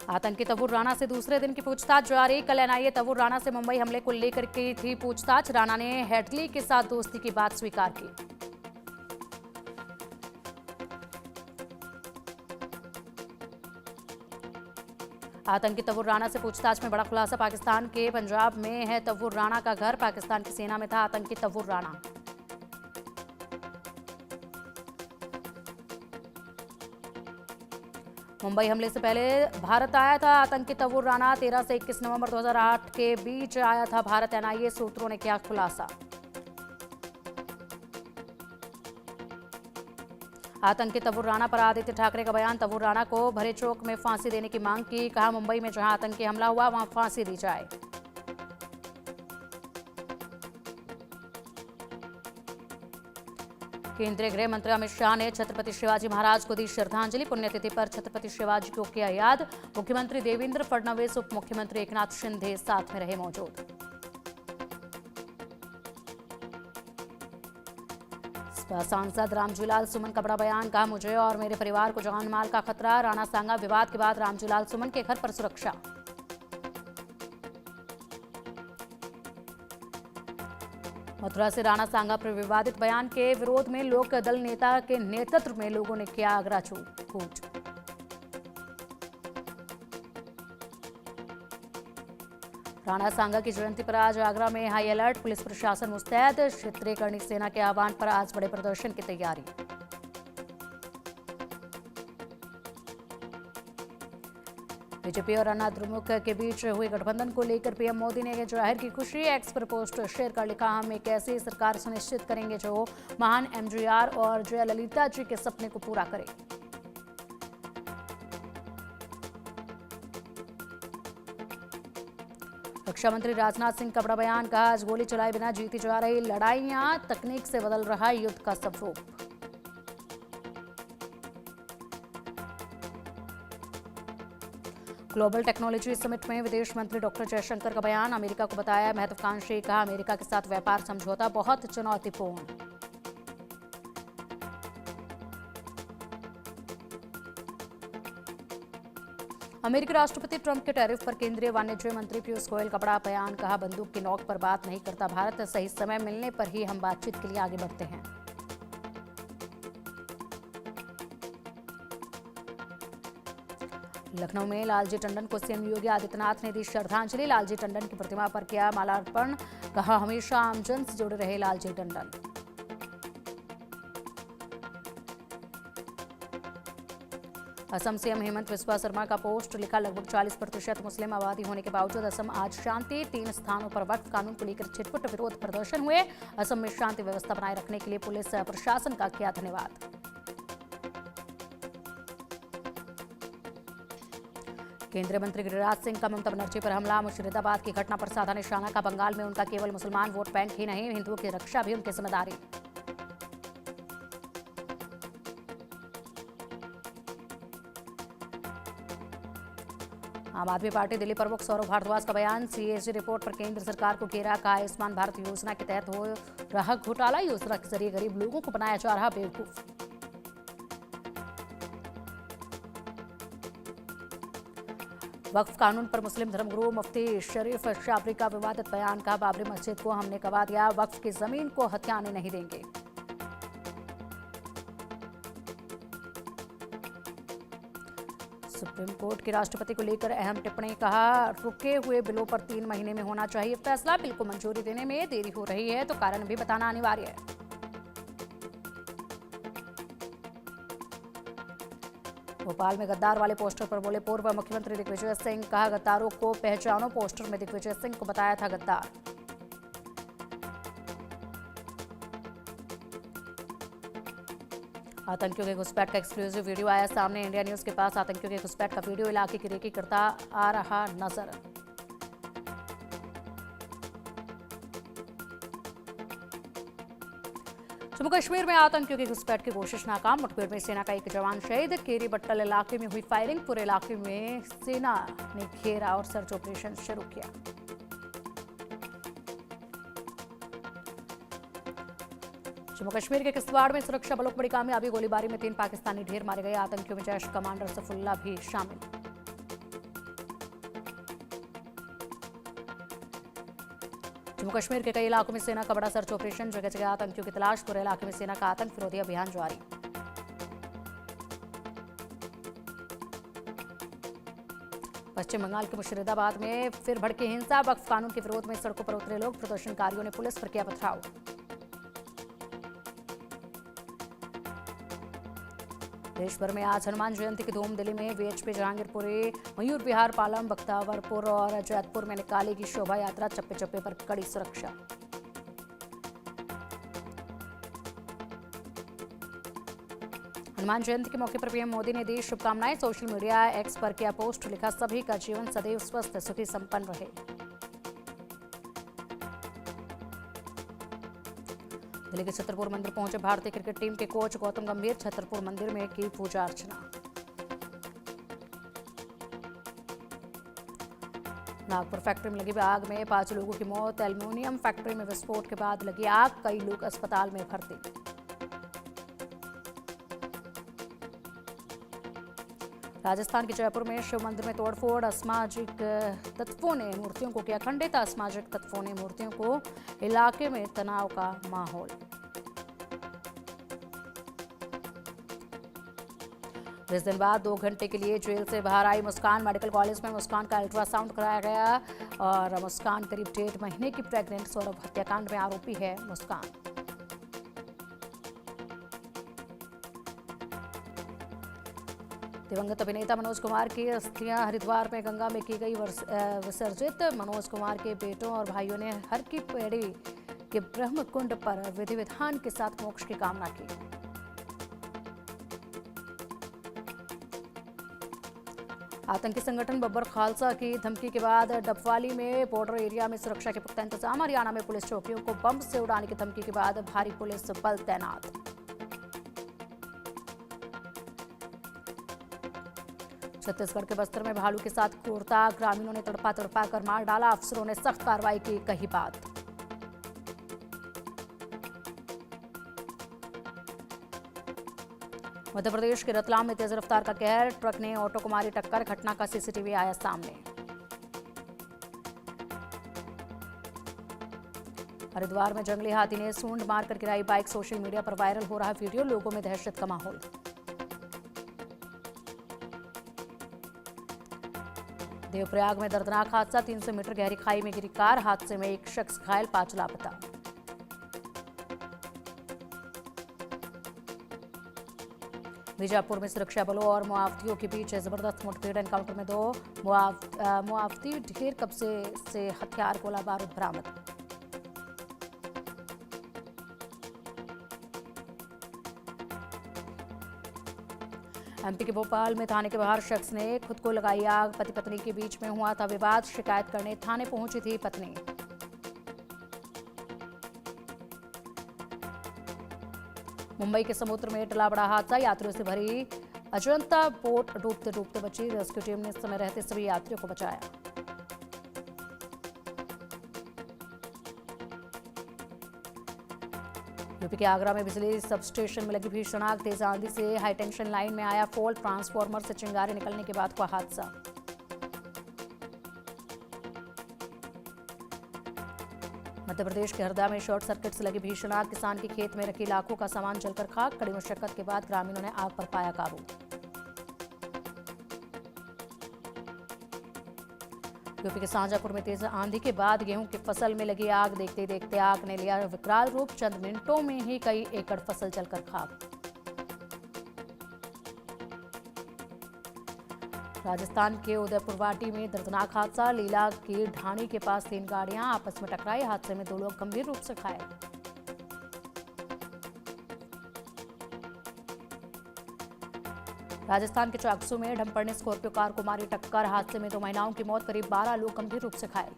आतंकी तवूर राणा से दूसरे दिन की पूछताछ जारी। कल एनआईए तवूर राणा से मुंबई हमले को लेकर की थी पूछताछ। राणा ने हेडली के साथ दोस्ती की बात स्वीकार की। आतंकी तवूर राणा से पूछताछ में बड़ा खुलासा। पाकिस्तान के पंजाब में है तवूर राणा का घर। पाकिस्तान की सेना में था आतंकी तवूर राणा। मुंबई हमले से पहले भारत आया था आतंकी तवूर राणा। 13 से 21 नवंबर 2008 के बीच आया था भारत। एनआईए सूत्रों ने किया खुलासा। आतंकी तवूर राणा पर आदित्य ठाकरे का बयान। तवूर राणा को भरे चौक में फांसी देने की मांग की। कहा, मुंबई में जहां आतंकी हमला हुआ वहां फांसी दी जाए। केंद्रीय गृह मंत्री अमित शाह ने छत्रपति शिवाजी महाराज को दी श्रद्धांजलि। पुण्यतिथि पर छत्रपति शिवाजी को किया याद। मुख्यमंत्री देवेंद्र फडणवीस, उप मुख्यमंत्री एकनाथ शिंदे साथ में रहे मौजूद। सांसद रामजूलाल सुमन का बड़ा बयान। कहा, मुझे और मेरे परिवार को जान माल का खतरा। राणा सांगा विवाद के बाद रामजूलाल सुमन के घर पर सुरक्षा। मथुरा से राणा सांगा पर विवादित बयान के विरोध में लोक दल नेता के नेतृत्व में लोगों ने किया आगरा कूच। राणा सांगा की जयंती पर आज आगरा में हाई अलर्ट। पुलिस प्रशासन मुस्तैद। क्षेत्रीय करणी सेना के आह्वान पर आज बड़े प्रदर्शन की तैयारी। बीजेपी और अन्ना द्रमुक के बीच हुए गठबंधन को लेकर पीएम मोदी ने जाहिर की खुशी। एक्स पर पोस्ट शेयर कर लिखा, हम एक ऐसी सरकार सुनिश्चित करेंगे जो महान एमजीआर और जयललिता जी के सपने को पूरा करे। रक्षा मंत्री राजनाथ सिंह का बड़ा बयान। कहा, आज गोली चलाए बिना जीती जा रही लड़ाइयां, तकनीक से बदल रहा युद्ध का स्वरूप। ग्लोबल टेक्नोलॉजी समिट में विदेश मंत्री डॉक्टर जयशंकर का बयान। अमेरिका को बताया महत्वाकांक्षी। कहा, अमेरिका के साथ व्यापार समझौता बहुत चुनौतीपूर्ण। अमेरिकी राष्ट्रपति ट्रंप के टैरिफ पर केंद्रीय वाणिज्य मंत्री पीयूष गोयल का बड़ा बयान। कहा, बंदूक की नोक पर बात नहीं करता भारत। सही समय मिलने पर ही हम बातचीत के लिए आगे बढ़ते हैं। लखनऊ में लालजी टंडन को सीएम योगी आदित्यनाथ ने दी श्रद्धांजलि। लालजी टंडन की प्रतिमा पर किया माल्यार्पण। कहा, हमेशा आमजन से जुड़े रहे लालजी टंडन। असम सीएम हेमंत बिस्वा शर्मा का पोस्ट। लिखा, लगभग 40% मुस्लिम आबादी होने के बावजूद असम आज शांति। 3 स्थानों पर वक्फ कानून को लेकर छिटपुट विरोध प्रदर्शन हुए। असम में शांति व्यवस्था बनाए रखने के लिए पुलिस प्रशासन का किया धन्यवाद। केंद्रीय मंत्री गिरिराज सिंह का ममता बनर्जी पर हमला। मुर्शिदाबाद की घटना पर साधा निशाना। का, बंगाल में उनका केवल मुसलमान वोट बैंक ही नहीं, हिंदुओं की रक्षा भी उनकी जिम्मेदारी। आम आदमी पार्टी दिल्ली प्रमुख सौरभ भारद्वाज का बयान। सीएजी रिपोर्ट पर केंद्र सरकार को घेरा। कहा, आयुष्मान भारत योजना के तहत हो रहा घोटाला। योजना के जरिए गरीब लोगों को बनाया जा रहा बेवकूफ। वक्फ कानून पर मुस्लिम धर्मगुरु मुफ्ती शरीफ शाबरी का विवादित बयान। कहा, बाबरी मस्जिद को हमने गवा दिया, वक्फ की जमीन को हथियाने नहीं देंगे। सुप्रीम कोर्ट की राष्ट्रपति को लेकर अहम टिप्पणी। कहा, रुके हुए बिलों पर 3 महीने में होना चाहिए फैसला। बिल को मंजूरी देने में देरी हो रही है तो कारण भी बताना अनिवार्य है। भोपाल में गद्दार वाले पोस्टर पर बोले पूर्व मुख्यमंत्री दिग्विजय सिंह। कहा, गद्दारों को पहचानो। पोस्टर में दिग्विजय सिंह को बताया था गद्दार। आतंकियों के घुसपैठ का एक्सक्लूसिव वीडियो आया सामने। इंडिया न्यूज के पास आतंकियों के घुसपैठ का वीडियो इलाके की रेकी करता आ रहा नजर। जम्मू कश्मीर में आतंकियों की घुसपैठ की कोशिश नाकाम। मुठभेड़ में सेना का एक जवान शहीद। केरी बट्टल इलाके में हुई फायरिंग। पूरे इलाके में सेना ने घेरा और सर्च ऑपरेशन शुरू किया। जम्मू कश्मीर के किश्तवाड़ में सुरक्षा बलों को बड़ी कामयाबी। गोलीबारी में 3 पाकिस्तानी ढेर मारे गए। आतंकियों में जैश कमांडर सफुल्ला भी शामिल। जम्मू कश्मीर के कई इलाकों में सेना का बड़ा सर्च ऑपरेशन, जगह जगह आतंकियों की तलाश, पूरे इलाके में सेना का आतंक विरोधी अभियान जारी। पश्चिम बंगाल के मुर्शिदाबाद में फिर भड़की हिंसा, वक्फ कानून के विरोध में सड़कों पर उतरे लोग, प्रदर्शनकारियों ने पुलिस पर किया पथराव। देश भर में आज हनुमान जयंती की धूम, दिल्ली में वीएचपी, जहांगीरपुरी, मयूर विहार, पालम, बख्तावरपुर और जैतपुर में निकालेगी शोभा यात्रा, चप्पे चप्पे पर कड़ी सुरक्षा। हनुमान जयंती के मौके पर पीएम मोदी ने दी शुभकामनाएं, सोशल मीडिया एक्स पर किया पोस्ट, लिखा सभी का जीवन सदैव स्वस्थ सुखी संपन्न रहे। दिल्ली के छतरपुर मंदिर पहुंचे भारतीय क्रिकेट टीम के कोच गौतम गंभीर, छतरपुर मंदिर में की पूजा अर्चना। नागपुर फैक्ट्री में लगी आग में 5 लोगों की मौत, एल्युमिनियम फैक्ट्री में विस्फोट के बाद लगी आग, कई लोग अस्पताल में भर्ती। राजस्थान के जयपुर में शिव मंदिर में तोड़फोड़, असामाजिक तत्वों ने मूर्तियों को किया खंडित, असामाजिक तत्वों ने मूर्तियों को, इलाके में तनाव का माहौल। जिस दिन बाद 2 घंटे के लिए जेल से बाहर आई मुस्कान, मेडिकल कॉलेज में मुस्कान का अल्ट्रासाउंड कराया गया और मुस्कान करीब 1.5 महीने की प्रेग्नेंट, सौरभ हत्याकांड में आरोपी है मुस्कान। दिवंगत अभिनेता मनोज कुमार की अस्थियां हरिद्वार में गंगा में की गई विसर्जित, मनोज कुमार के बेटों और भाइयों ने हर की पेड़ी के ब्रह्म कुंड पर विधि विधान के साथ मोक्ष की कामना की। आतंकी संगठन बब्बर खालसा की धमकी के बाद डबवाली में बॉर्डर एरिया में सुरक्षा के पुख्ता इंतजाम, हरियाणा में पुलिस चौकियों को बम से उड़ाने की धमकी के बाद भारी पुलिस बल तैनात। छत्तीसगढ़ के बस्तर में भालू के साथ क्रूरता, ग्रामीणों ने तड़पा तड़पा कर मार डाला, अफसरों ने सख्त कार्रवाई की, कही बात। मध्य प्रदेश के रतलाम में तेज रफ्तार का कहर, ट्रक ने ऑटो को मारी टक्कर, घटना का सीसीटीवी आया सामने। हरिद्वार में जंगली हाथी ने सूंड मारकर गिराई बाइक, सोशल मीडिया पर वायरल हो रहा वीडियो, लोगों में दहशत का माहौल। देवप्रयाग में दर्दनाक हादसा, 300 मीटर गहरी खाई में गिरी कार, हादसे में एक शख्स घायल, 5 लापता। बीजापुर में सुरक्षा बलों और मुआवतियों के बीच जबरदस्त मुठभेड़, एनकाउंटर में 2 मुआवती, ढेर कब्जे से हथियार, गोला बारूद बरामद। एमपी के भोपाल में थाने के बाहर शख्स ने खुद को लगाई आग, पति पत्नी के बीच में हुआ था विवाद, शिकायत करने थाने पहुंची थी पत्नी। मुंबई के समुद्र में टला बड़ा हादसा, यात्रियों से भरी अजंता बोट डूबते डूबते बची, रेस्क्यू टीम ने समय रहते सभी यात्रियों को बचाया। यूपी के आगरा में बिजली सब स्टेशन में लगी भीषण आग, तेज आंधी से हाई टेंशन लाइन में आया फॉल्ट, ट्रांसफार्मर से चिंगारी निकलने के बाद हुआ हादसा। मध्य प्रदेश के हरदा में शॉर्ट सर्किट से लगी भीषण आग, किसान के खेत में रखी लाखों का सामान जलकर खाक, कड़ी मशक्कत के बाद ग्रामीणों ने आग पर पाया काबू। यूपी के शाहजहांपुर में तेज आंधी के बाद गेहूं की फसल में लगी आग, देखते देखते आग ने लिया विकराल रूप, चंद मिनटों में ही कई एकड़ फसल जलकर खाक। राजस्थान के उदयपुर वाटी में दर्दनाक हादसा, लीला की ढाणी के पास 3 गाड़ियां आपस में टकराई, हादसे में 2 लोग गंभीर रूप से घायल। राजस्थान के चाकसू में ढम पड़ने स्कॉर्पियो कार को मारी टक्कर, हादसे में 2 महिलाओं की मौत, करीब 12 लोग गंभीर रूप से घायल।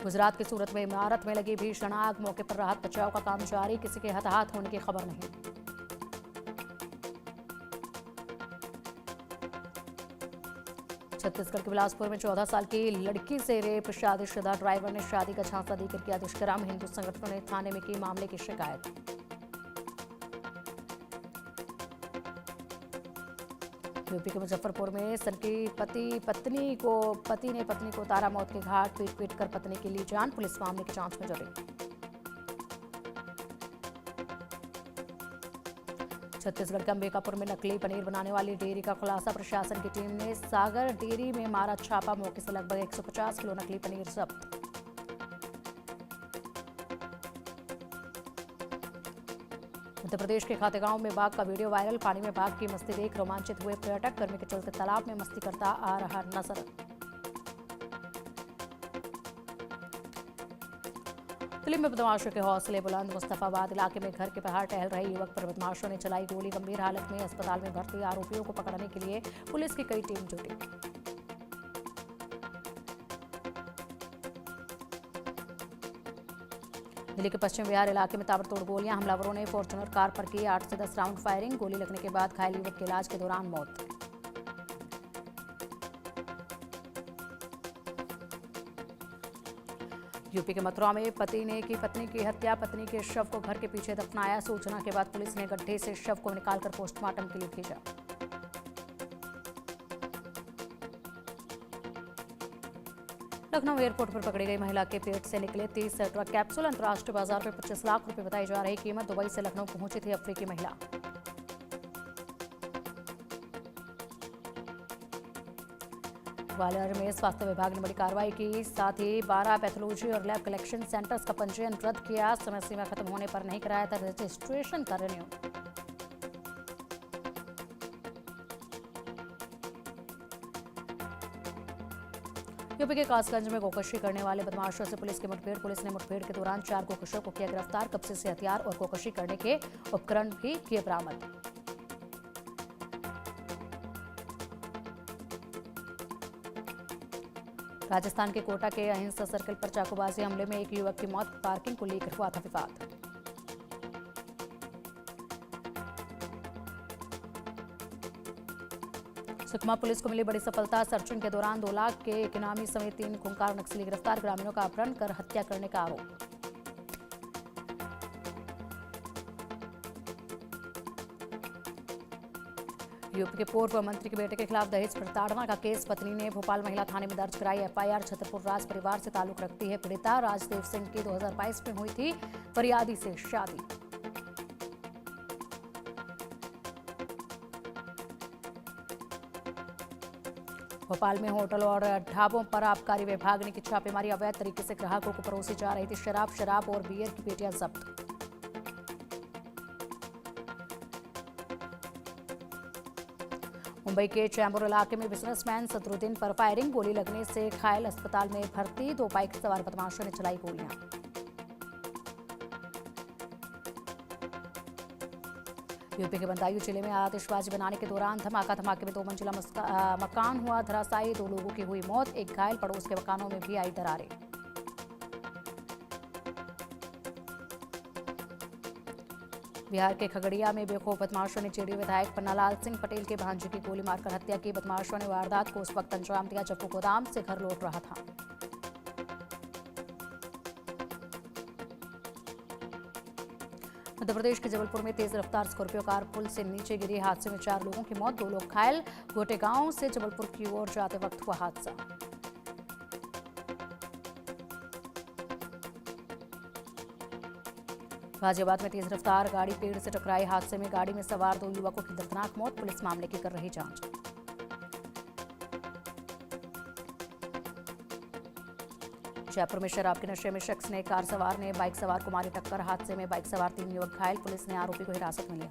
गुजरात के सूरत में इमारत में लगी भीषण आग, मौके पर राहत बचाव का काम जारी, किसी के हताहत होने की खबर नहीं। छत्तीसगढ़ के बिलासपुर में 14 साल की लड़की से रेप, शादीशुदा ड्राइवर ने शादी का झांसा देकर किया दुष्कर्म, हिंदू संगठनों ने थाने में की मामले की शिकायत। यूपी के मुजफ्फरपुर में सन की पति ने पत्नी को उतारा मौत के घाट, पीट पीट कर पत्नी की ली जान, पुलिस मामले की जांच में जुटी। छत्तीसगढ़ के अंबिकापुर में नकली पनीर बनाने वाली डेयरी का खुलासा, प्रशासन की टीम ने सागर डेयरी में मारा छापा, मौके से लगभग 150 किलो नकली पनीर जब्त। मध्य प्रदेश के खातेगांव में बाघ का वीडियो वायरल, पानी में बाघ की मस्ती देख रोमांचित हुए पर्यटक, गर्मी के चलते तालाब में मस्ती करता आ रहा नजर। दिल्ली में बदमाशों के हौसले बुलंद, मुस्तफाबाद इलाके में घर के बाहर टहल रहे युवक पर बदमाशों ने चलाई गोली, गंभीर हालत में अस्पताल में भर्ती, आरोपियों को पकड़ने के लिए पुलिस की कई टीम जुटी। दिल्ली के पश्चिम बिहार इलाके में ताबड़तोड़ गोलियां, हमलावरों ने फॉर्च्यूनर कार पर की 8 से 10 राउंड फायरिंग, गोली लगने के बाद घायल युवक के इलाज के दौरान मौत। यूपी के मथुरा में पति ने की पत्नी की हत्या, पत्नी के शव को घर के पीछे दफनाया, सूचना के बाद पुलिस ने गड्ढे से शव को निकालकर पोस्टमार्टम के लिए भेजा। लखनऊ एयरपोर्ट पर पकड़ी गई महिला के पेट से निकले 30 ड्रग कैप्सूल, अंतर्राष्ट्रीय बाजार में 25 लाख रुपए बताई जा रही कीमत, दुबई से लखनऊ पहुंची थी अफ्रीकी महिला। ग्वालियर में स्वास्थ्य विभाग ने बड़ी कार्रवाई की, साथ ही 12 पैथोलॉजी और लैब कलेक्शन सेंटर्स का पंजीयन रद्द किया, समय सीमा खत्म होने पर नहीं कराया था रजिस्ट्रेशन का रिन्यू। यूपी के कासगंज में गोकशी करने वाले बदमाशों से पुलिस की मुठभेड़, पुलिस ने मुठभेड़ के दौरान 4 गोकशों को किया गिरफ्तार, कब्जे से हथियार और गोकशी करने के उपकरण भी किए बरामद। राजस्थान के कोटा के अहिंसा सर्कल पर चाकूबाजी हमले में एक युवक की मौत, पार्किंग को लेकर हुआ था विवाद। सुकमा पुलिस को मिली बड़ी सफलता, सर्चिंग के दौरान 2 लाख के एक इनामी समेत 3 खूंखार नक्सली गिरफ्तार, ग्रामीणों का अपहरण कर हत्या करने का आरोप। यूपी के पूर्व मंत्री के बेटे के खिलाफ दहेज प्रताड़ना का केस, पत्नी ने भोपाल महिला थाने में दर्ज कराई एफआईआर, छतरपुर राज परिवार से ताल्लुक रखती है पीड़िता, राजदेव सिंह की 2022 में हुई थी फरियादी से शादी। भोपाल में होटल और ढाबों पर आबकारी विभाग ने की छापेमारी, अवैध तरीके से ग्राहकों को परोसी जा रही थी शराब और बियर की पेटियां जब्त। मुंबई के चैम्बूर इलाके में बिजनेसमैन सदरुद्दीन पर फायरिंग, गोली लगने से घायल, अस्पताल में भर्ती, 2 बाइक सवार बदमाशों ने चलाई गोलियां। यूपी के बदायूं जिले में आतिशबाजी बनाने के दौरान धमाके में 2 मंजिला मकान हुआ धराशायी, 2 लोगों की हुई मौत, एक घायल, पड़ोस के मकानों में भी आई दरारें। बिहार के खगड़िया में बेखौफ बदमाशों ने जेडीयू विधायक पन्नालाल सिंह पटेल के भांजे की गोली मारकर हत्या की, बदमाशों ने वारदात को उस वक्त अंजाम दिया जब वो गोदाम से घर लौट रहा था। मध्य प्रदेश के जबलपुर में तेज रफ्तार स्कॉर्पियो कार पुल से नीचे गिरी, हादसे में 4 लोगों की मौत, 2 लोग घायल, गोटे गांव से जबलपुर की ओर जाते वक्त हुआ हादसा। गाजियाबाद में तेज रफ्तार गाड़ी पेड़ से टकराई, हादसे में गाड़ी में सवार 2 युवकों की दर्दनाक मौत, पुलिस मामले की कर रही जांच। जयपुर में शराब के नशे में शख्स ने कार सवार ने बाइक सवार को मारी टक्कर, हादसे में बाइक सवार 3 युवक घायल, पुलिस ने आरोपी को हिरासत में लिया।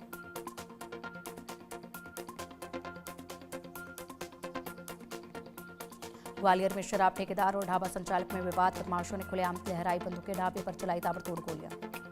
ग्वालियर में शराब ठेकेदार और ढाबा संचालक में विवाद, बदमाशों ने खुलेआम लहराई बंदूकें, ढाबे पर चलाई ताबड़तोड़ गोलियां।